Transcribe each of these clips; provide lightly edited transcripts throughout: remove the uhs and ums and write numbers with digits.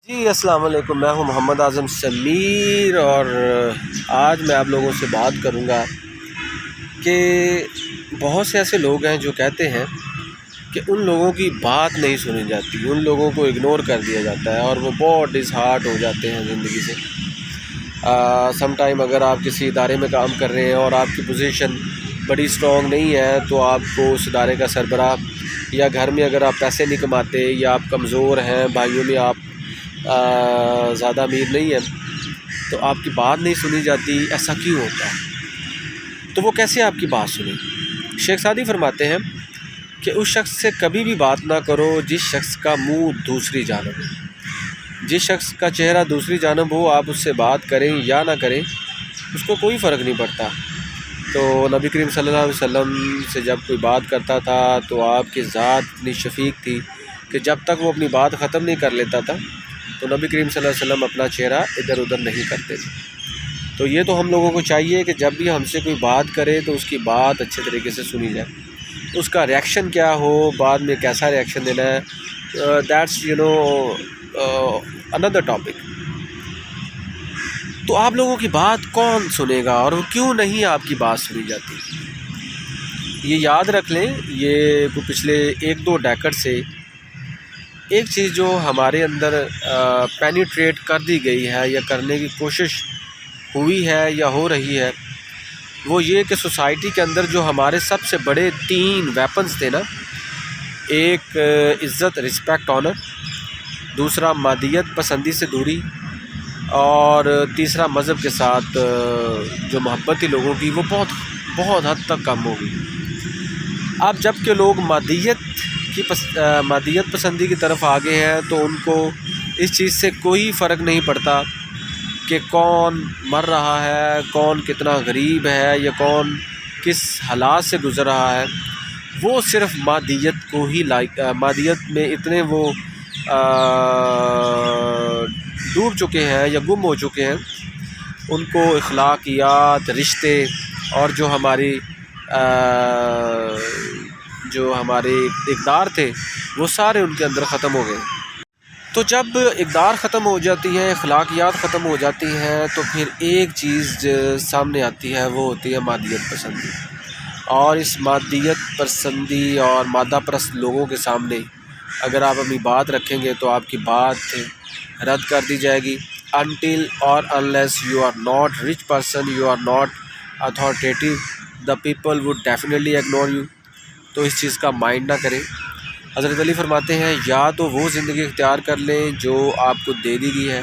جی السلام علیکم، میں ہوں محمد اعظم سمیر، اور آج میں آپ لوگوں سے بات کروں گا کہ بہت سے ایسے لوگ ہیں جو کہتے ہیں کہ ان لوگوں کی بات نہیں سنی جاتی، ان لوگوں کو اگنور کر دیا جاتا ہے اور وہ بہت ڈس ہارٹ ہو جاتے ہیں زندگی سے۔ سم ٹائم اگر آپ کسی ادارے میں کام کر رہے ہیں اور آپ کی پوزیشن بڑی اسٹرانگ نہیں ہے تو آپ کو اس ادارے کا سربراہ، یا گھر میں اگر آپ پیسے نہیں کماتے یا آپ کمزور ہیں، بھائیوں میں آپ زیادہ امیر نہیں ہے تو آپ کی بات نہیں سنی جاتی۔ ایسا کیوں ہوتا ہے؟ تو وہ کیسے آپ کی بات سنیں؟ شیخ سعدی فرماتے ہیں کہ اس شخص سے کبھی بھی بات نہ کرو جس شخص کا منہ دوسری جانب ہو، جس شخص کا چہرہ دوسری جانب ہو۔ آپ اس سے بات کریں یا نہ کریں اس کو کوئی فرق نہیں پڑتا۔ تو نبی کریم صلی اللہ علیہ وسلم سے جب کوئی بات کرتا تھا تو آپ کی ذات اتنی شفیق تھی کہ جب تک وہ اپنی بات ختم نہیں کر لیتا تھا تو نبی کریم صلی اللہ علیہ وسلم اپنا چہرہ ادھر ادھر نہیں کرتے تھے۔ تو یہ تو ہم لوگوں کو چاہیے کہ جب بھی ہم سے کوئی بات کرے تو اس کی بات اچھے طریقے سے سنی جائے، اس کا ریئیکشن کیا ہو، بعد میں کیسا ریئیکشن دینا ہے، دیٹس another ٹاپک۔ تو آپ لوگوں کی بات کون سنے گا اور کیوں نہیں آپ کی بات سنی جاتی؟ یہ یاد رکھ لیں، یہ پچھلے 1-2 ڈیکڈ سے ایک چیز جو ہمارے اندر پینیٹریٹ کر دی گئی ہے یا کرنے کی کوشش ہوئی ہے یا ہو رہی ہے، وہ یہ کہ سوسائٹی کے اندر جو ہمارے سب سے بڑے 3 ویپنز تھے نا، ایک عزت، رسپیکٹ، آنر، دوسرا مادیت پسندی سے دوری، اور تیسرا مذہب کے ساتھ جو محبت تھی لوگوں کی، وہ بہت حد تک کم ہو گئی۔ اب جب کہ لوگ مادیت پسندی کی طرف آگے ہیں تو ان کو اس چیز سے کوئی فرق نہیں پڑتا کہ کون مر رہا ہے، کون کتنا غریب ہے، یا کون کس حالات سے گزر رہا ہے۔ وہ صرف مادیت کو ہی مادیت میں اتنے وہ ڈوب چکے ہیں یا گم ہو چکے ہیں، ان کو اخلاقیات، رشتے اور جو ہمارے اقدار تھے وہ سارے ان کے اندر ختم ہو گئے۔ تو جب اقدار ختم ہو جاتی ہے، اخلاقیات ختم ہو جاتی ہیں، تو پھر ایک چیز سامنے آتی ہے، وہ ہوتی ہے مادیت پسندی۔ اور اس مادیت پسندی اور مادہ پرست لوگوں کے سامنے اگر آپ اپنی بات رکھیں گے تو آپ کی بات رد کر دی جائے گی۔ until or unless you are not rich person, you are not authoritative, the people would definitely ignore you۔ تو اس چیز کا مائنڈ نہ کریں۔ حضرت علی فرماتے ہیں یا تو وہ زندگی اختیار کر لیں جو آپ کو دے دی گئی ہے،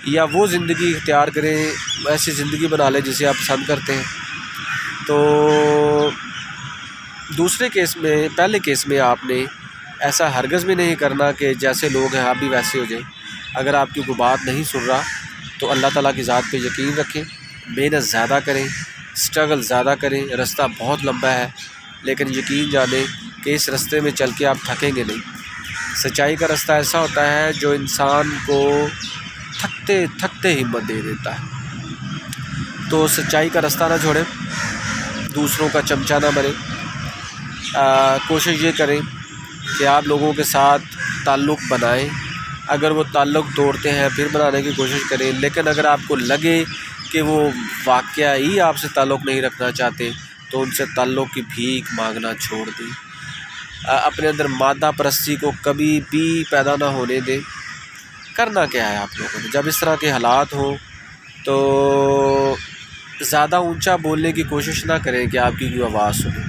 یا وہ زندگی اختیار کریں، ایسی زندگی بنا لیں جسے آپ پسند کرتے ہیں۔ تو پہلے کیس میں آپ نے ایسا ہرگز بھی نہیں کرنا کہ جیسے لوگ ہیں آپ بھی ویسے ہو جائیں۔ اگر آپ کی کوئی بات نہیں سن رہا تو اللہ تعالیٰ کی ذات پہ یقین رکھیں، محنت زیادہ کریں، اسٹرگل زیادہ کریں۔ رستہ بہت لمبا ہے لیکن یقین جانیں کہ اس رستے میں چل کے آپ تھکیں گے نہیں۔ سچائی کا رستہ ایسا ہوتا ہے جو انسان کو تھکتے تھکتے ہمت دے دیتا ہے۔ تو سچائی کا رستہ نہ چھوڑیں، دوسروں کا چمچہ نہ بنیں۔ کوشش یہ کریں کہ آپ لوگوں کے ساتھ تعلق بنائیں، اگر وہ تعلق توڑتے ہیں پھر بنانے کی کوشش کریں، لیکن اگر آپ کو لگے کہ وہ واقعہ ہی آپ سے تعلق نہیں رکھنا چاہتے تو ان سے تعلق کی بھیک مانگنا چھوڑ دیں۔ اپنے اندر مادہ پرستی کو کبھی بھی پیدا نہ ہونے دیں۔ کرنا کیا ہے آپ لوگوں نے جب اس طرح کے حالات ہوں؟ تو زیادہ اونچا بولنے کی کوشش نہ کریں کہ آپ کی کوئی آواز سنیں،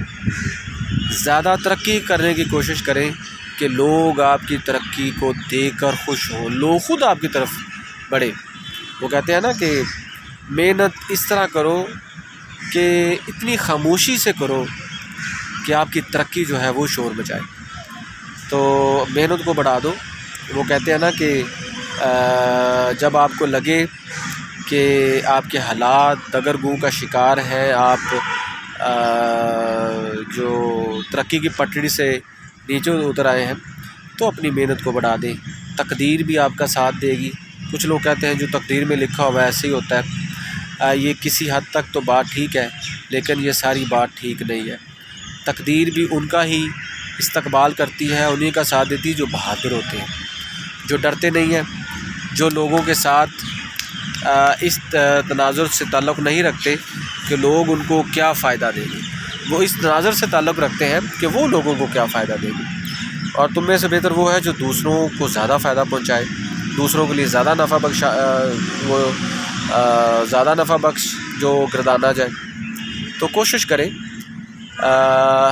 زیادہ ترقی کرنے کی کوشش کریں کہ لوگ آپ کی ترقی کو دیکھ کر خوش ہوں، لوگ خود آپ کی طرف بڑھیں۔ وہ کہتے ہیں نا کہ محنت اس طرح کرو کہ اتنی خاموشی سے کرو کہ آپ کی ترقی جو ہے وہ شور مچائے۔ تو محنت کو بڑھا دو۔ وہ کہتے ہیں نا کہ جب آپ کو لگے کہ آپ کے حالات دگرگوں کا شکار ہیں، آپ جو ترقی کی پٹڑی سے نیچے اتر آئے ہیں، تو اپنی محنت کو بڑھا دیں۔ تقدیر بھی آپ کا ساتھ دے گی۔ کچھ لوگ کہتے ہیں جو تقدیر میں لکھا ہوا ایسے ہی ہوتا ہے۔ یہ کسی حد تک تو بات ٹھیک ہے لیکن یہ ساری بات ٹھیک نہیں ہے۔ تقدیر بھی ان کا ہی استقبال کرتی ہے، انہیں کا ساتھ دیتی ہے جو بہادر ہوتے ہیں، جو ڈرتے نہیں ہیں، جو لوگوں کے ساتھ اس تناظر سے تعلق نہیں رکھتے کہ لوگ ان کو کیا فائدہ دیں گے، وہ اس تناظر سے تعلق رکھتے ہیں کہ وہ لوگوں کو کیا فائدہ دیں گے۔ اور تم میں سے بہتر وہ ہے جو دوسروں کو زیادہ فائدہ پہنچائے، دوسروں کے لیے زیادہ نفع بخش جو گردانا جائے۔ تو کوشش کریں،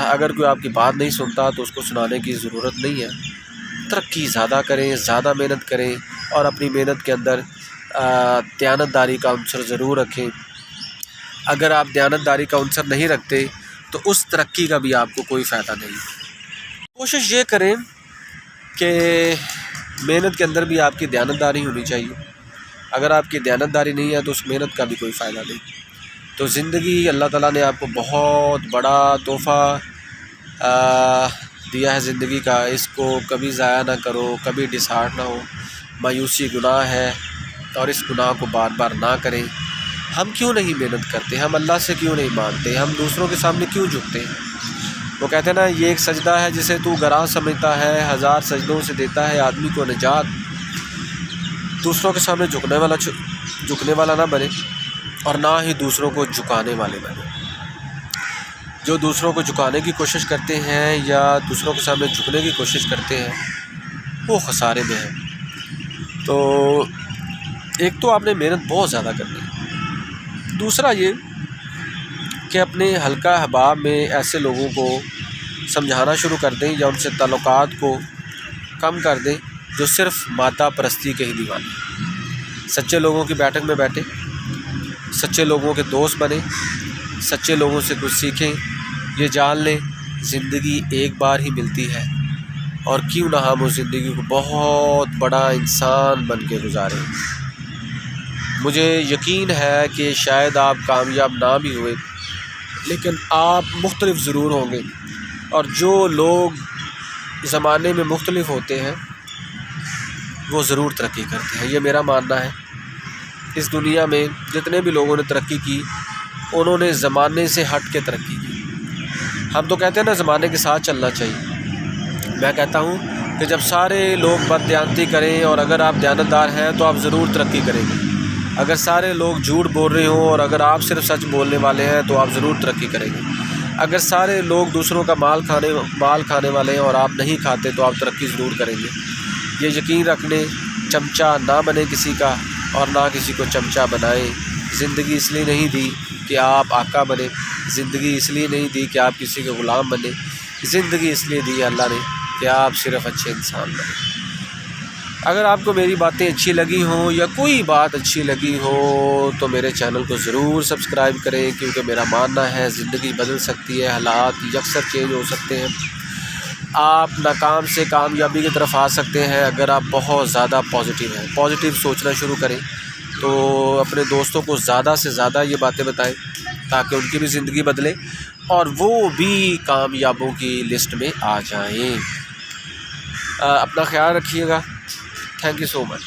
اگر کوئی آپ کی بات نہیں سنتا تو اس کو سنانے کی ضرورت نہیں ہے، ترقی زیادہ کریں، زیادہ محنت کریں، اور اپنی محنت کے اندر دیانتداری کا عنصر ضرور رکھیں۔ اگر آپ دیانتداری کا عنصر نہیں رکھتے تو اس ترقی کا بھی آپ کو کوئی فائدہ نہیں۔ کوشش یہ کریں کہ محنت کے اندر بھی آپ کی دیانتداری ہونی چاہیے۔ اگر آپ کی دیانتداری نہیں ہے تو اس محنت کا بھی کوئی فائدہ نہیں۔ تو زندگی اللہ تعالیٰ نے آپ کو بہت بڑا تحفہ دیا ہے زندگی کا، اس کو کبھی ضائع نہ کرو، کبھی ڈسہارٹ نہ ہو۔ مایوسی گناہ ہے اور اس گناہ کو بار بار نہ کریں۔ ہم کیوں نہیں محنت کرتے؟ ہم اللہ سے کیوں نہیں مانتے؟ ہم دوسروں کے سامنے کیوں جھکتے ہیں؟ وہ کہتے ہیں نا، یہ ایک سجدہ ہے جسے تو گراں سمجھتا ہے، 1000 سجدوں سے دیتا ہے آدمی کو نجات۔ دوسروں کے سامنے جھکنے والا نہ بنے، اور نہ ہی دوسروں کو جھکانے والے بنے۔ جو دوسروں کو جھکانے کی کوشش کرتے ہیں یا دوسروں کے سامنے جھکنے کی کوشش کرتے ہیں وہ خسارے میں ہیں۔ تو ایک تو آپ نے محنت بہت زیادہ کرنی ہے، دوسرا یہ کہ اپنے حلقہ احباب میں ایسے لوگوں کو سمجھانا شروع کر دیں یا ان سے تعلقات کو کم کر دیں جو صرف مادہ پرستی کے ہی دیوانے ہیں۔ سچے لوگوں کی بیٹھک میں بیٹھیں، سچے لوگوں کے دوست بنیں، سچے لوگوں سے کچھ سیکھیں۔ یہ جان لیں زندگی ایک بار ہی ملتی ہے، اور کیوں نہ ہم اس زندگی کو بہت بڑا انسان بن کے گزاریں۔ مجھے یقین ہے کہ شاید آپ کامیاب نہ بھی ہوئے لیکن آپ مختلف ضرور ہوں گے، اور جو لوگ زمانے میں مختلف ہوتے ہیں وہ ضرور ترقی کرتے ہیں۔ یہ میرا ماننا ہے۔ اس دنیا میں جتنے بھی لوگوں نے ترقی کی انہوں نے زمانے سے ہٹ کے ترقی کی۔ ہم تو کہتے ہیں نا زمانے کے ساتھ چلنا چاہیے، میں کہتا ہوں کہ جب سارے لوگ بد دیانتی کریں اور اگر آپ دیانتدار ہیں تو آپ ضرور ترقی کریں گے۔ اگر سارے لوگ جھوٹ بول رہے ہوں اور اگر آپ صرف سچ بولنے والے ہیں تو آپ ضرور ترقی کریں گے۔ اگر سارے لوگ دوسروں کا مال کھانے والے ہیں اور آپ نہیں کھاتے تو آپ ترقی ضرور کریں گے۔ یہ یقین رکھ لیں، چمچہ نہ بنے کسی کا اور نہ کسی کو چمچہ بنائیں۔ زندگی اس لیے نہیں دی کہ آپ آقا بنے، زندگی اس لیے نہیں دی کہ آپ کسی کے غلام بنے، زندگی اس لیے دی اللہ نے کہ آپ صرف اچھے انسان بنے۔ اگر آپ کو میری باتیں اچھی لگی ہوں یا کوئی بات اچھی لگی ہو تو میرے چینل کو ضرور سبسکرائب کریں، کیونکہ میرا ماننا ہے زندگی بدل سکتی ہے، حالات یکسر چینج ہو سکتے ہیں۔ آپ ناکام سے کامیابی کی طرف آ سکتے ہیں اگر آپ بہت زیادہ پازیٹیو ہیں۔ پازیٹیو سوچنا شروع کریں، تو اپنے دوستوں کو زیادہ سے زیادہ یہ باتیں بتائیں تاکہ ان کی بھی زندگی بدلے اور وہ بھی کامیابوں کی لسٹ میں آ جائیں۔ اپنا خیال رکھیے گا۔ Thank you so much.